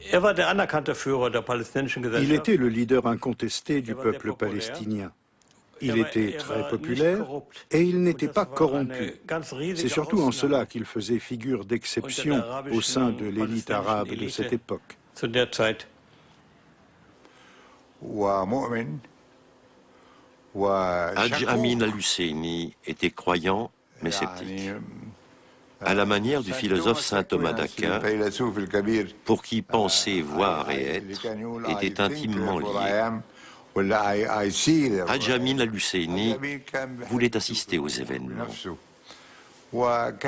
Il était le leader incontesté du peuple palestinien. Il était très populaire et il n'était pas corrompu. C'est surtout en cela qu'il faisait figure d'exception au sein de l'élite arabe de cette époque. Hadj Amin al-Husseini était croyant mais sceptique. À la manière du philosophe saint Thomas d'Aquin, pour qui penser, voir et être étaient intimement liés. Hadj Amin al-Husseini voulait assister aux événements.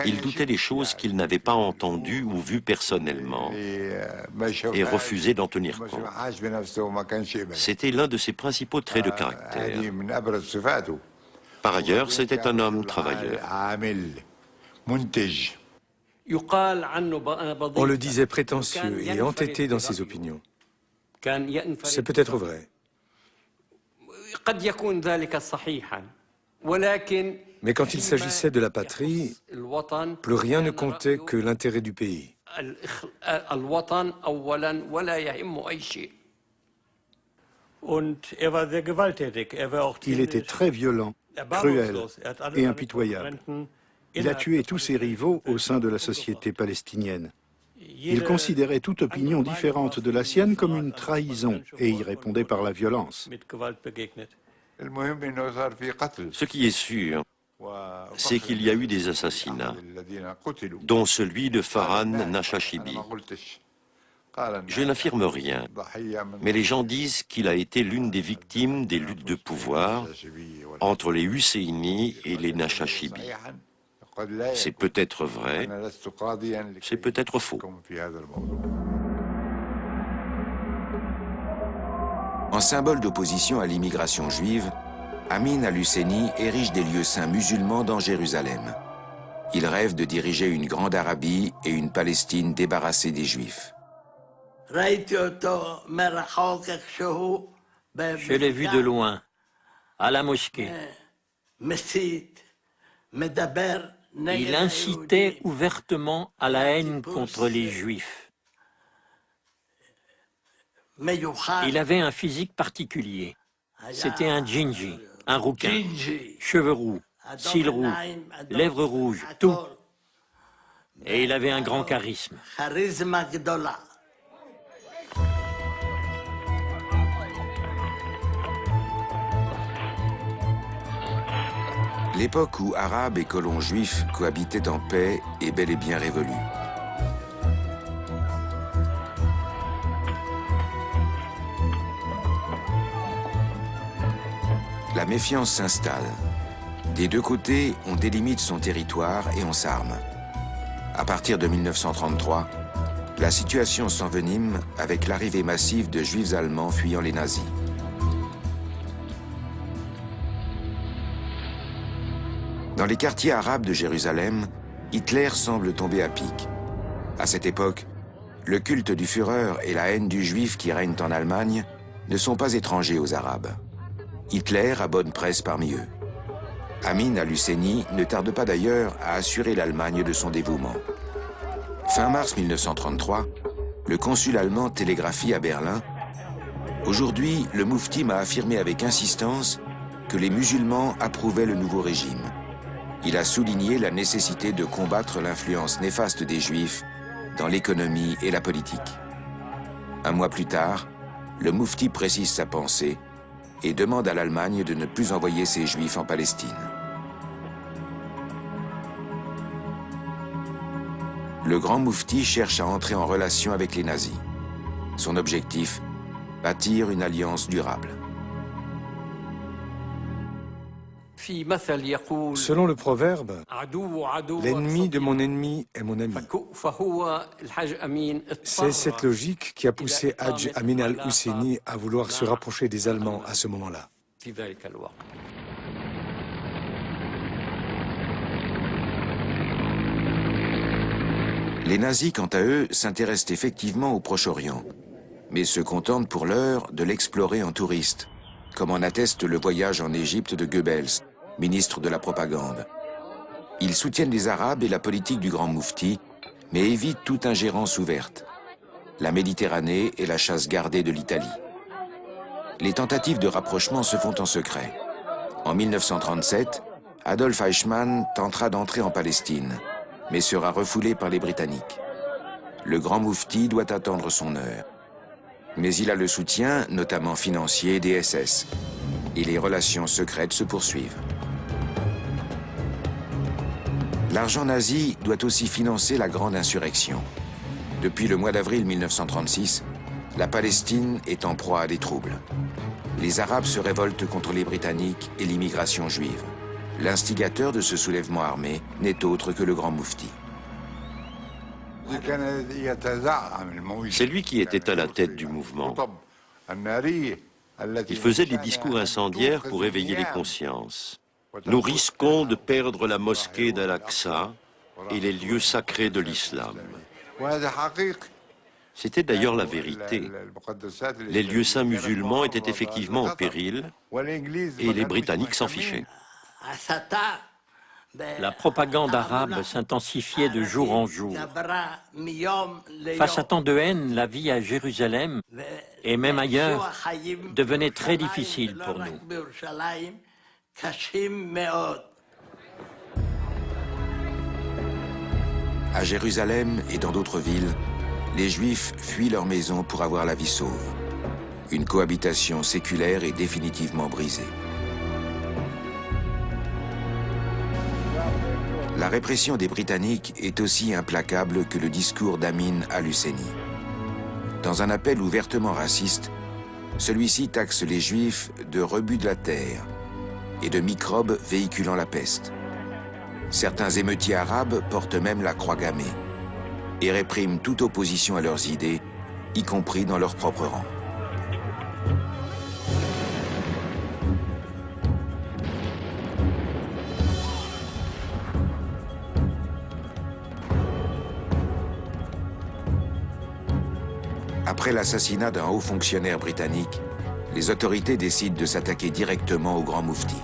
Il doutait des choses qu'il n'avait pas entendues ou vues personnellement et refusait d'en tenir compte. C'était l'un de ses principaux traits de caractère. Par ailleurs, c'était un homme travailleur. On le disait prétentieux et entêté dans ses opinions. C'est peut-être vrai. Mais quand il s'agissait de la patrie, plus rien ne comptait que l'intérêt du pays. Il était très violent, cruel et impitoyable. Il a tué tous ses rivaux au sein de la société palestinienne. Il considérait toute opinion différente de la sienne comme une trahison et y répondait par la violence. Ce qui est sûr, c'est qu'il y a eu des assassinats, dont celui de Farhan Nashashibi. Je n'affirme rien, mais les gens disent qu'il a été l'une des victimes des luttes de pouvoir entre les Husseini et les Nashashibi. C'est peut-être vrai, c'est peut-être faux. En symbole d'opposition à l'immigration juive, Amin al-Husseini érige des lieux saints musulmans dans Jérusalem. Il rêve de diriger une grande Arabie et une Palestine débarrassée des Juifs. Je l'ai vu de loin, à la mosquée. Il incitait ouvertement à la haine contre les Juifs. Il avait un physique particulier. C'était un djinji, un rouquin, cheveux roux, cils roux, lèvres rouges, tout. Et il avait un grand charisme. L'époque où Arabes et colons juifs cohabitaient en paix est bel et bien révolue. La méfiance s'installe. Des deux côtés, on délimite son territoire et on s'arme. À partir de 1933, la situation s'envenime avec l'arrivée massive de juifs allemands fuyant les nazis. Dans les quartiers arabes de Jérusalem, Hitler semble tomber à pic. À cette époque, le culte du Führer et la haine du juif qui règnent en Allemagne ne sont pas étrangers aux Arabes. Hitler a bonne presse parmi eux. Amin al-Husseini ne tarde pas d'ailleurs à assurer l'Allemagne de son dévouement. Fin mars 1933, le consul allemand télégraphie à Berlin « Aujourd'hui, le moufti m'a affirmé avec insistance que les musulmans approuvaient le nouveau régime. Il a souligné la nécessité de combattre l'influence néfaste des Juifs dans l'économie et la politique. » Un mois plus tard, le moufti précise sa pensée et demande à l'Allemagne de ne plus envoyer ses Juifs en Palestine. Le grand moufti cherche à entrer en relation avec les nazis. Son objectif, bâtir une alliance durable. Selon le proverbe, l'ennemi de mon ennemi est mon ami. C'est cette logique qui a poussé Hadj Amin al-Husseini à vouloir se rapprocher des Allemands à ce moment-là. Les nazis, quant à eux, s'intéressent effectivement au Proche-Orient, mais se contentent pour l'heure de l'explorer en touriste, comme en atteste le voyage en Égypte de Goebbels, ministre de la propagande. Ils soutiennent les Arabes et la politique du grand moufti, mais évitent toute ingérence ouverte. la Méditerranée et la chasse gardée de l'Italie. Les tentatives de rapprochement se font en secret. En 1937, Adolf Eichmann tentera d'entrer en Palestine, mais sera refoulé par les Britanniques. Le grand moufti doit attendre son heure. Mais il a le soutien, notamment financier, des SS. Et les relations secrètes se poursuivent. L'argent nazi doit aussi financer la grande insurrection. Depuis le mois d'avril 1936, la Palestine est en proie à des troubles. Les Arabes se révoltent contre les Britanniques et l'immigration juive. L'instigateur de ce soulèvement armé n'est autre que le grand moufti. C'est lui qui était à la tête du mouvement. Il faisait des discours incendiaires pour éveiller les consciences. Nous risquons de perdre la mosquée d'Al-Aqsa et les lieux sacrés de l'islam. C'était d'ailleurs la vérité. Les lieux saints musulmans étaient effectivement en péril et les Britanniques s'en fichaient. La propagande arabe s'intensifiait de jour en jour. Face à tant de haine, la vie à Jérusalem, et même ailleurs, devenait très difficile pour nous. À Jérusalem et dans d'autres villes, les Juifs fuient leur maison pour avoir la vie sauve. Une cohabitation séculaire est définitivement brisée. La répression des Britanniques est aussi implacable que le discours d'Amin al-Husseini. Dans un appel ouvertement raciste, celui-ci taxe les Juifs de rebut de la terre et de microbes véhiculant la peste. Certains émeutiers arabes portent même la croix gammée et répriment toute opposition à leurs idées, y compris dans leurs propres rangs. Après l'assassinat d'un haut fonctionnaire britannique, les autorités décident de s'attaquer directement au grand moufti.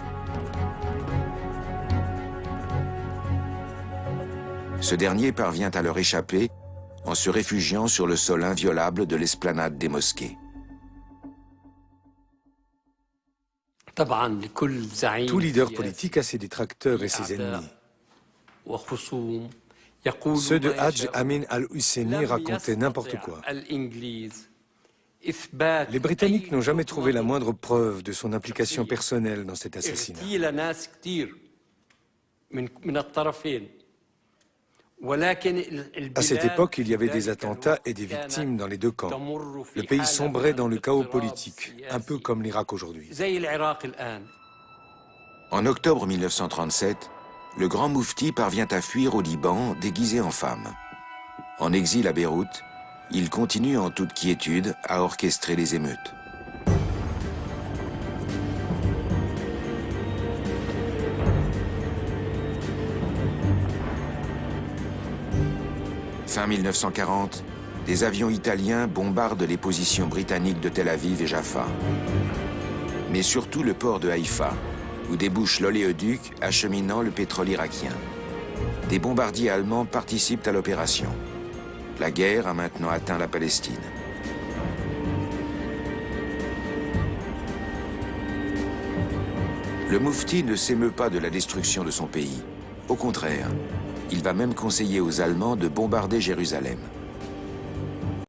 Ce dernier parvient à leur échapper en se réfugiant sur le sol inviolable de l'esplanade des mosquées. Tout leader politique a ses détracteurs et ses ennemis. Ceux de Hadj Amin al-Husseini racontaient n'importe quoi. Les Britanniques n'ont jamais trouvé la moindre preuve de son implication personnelle dans cet assassinat. À cette époque, il y avait des attentats et des victimes dans les deux camps. Le pays sombrait dans le chaos politique, un peu comme l'Irak aujourd'hui. En octobre 1937, le grand moufti parvient à fuir au Liban déguisé en femme. En exil à Beyrouth, il continue en toute quiétude à orchestrer les émeutes. Fin 1940, des avions italiens bombardent les positions britanniques de Tel Aviv et Jaffa. Mais surtout le port de Haïfa, où débouche l'oléoduc acheminant le pétrole irakien. Des bombardiers allemands participent à l'opération. La guerre a maintenant atteint la Palestine. Le moufti ne s'émeut pas de la destruction de son pays. Au contraire, il va même conseiller aux Allemands de bombarder Jérusalem.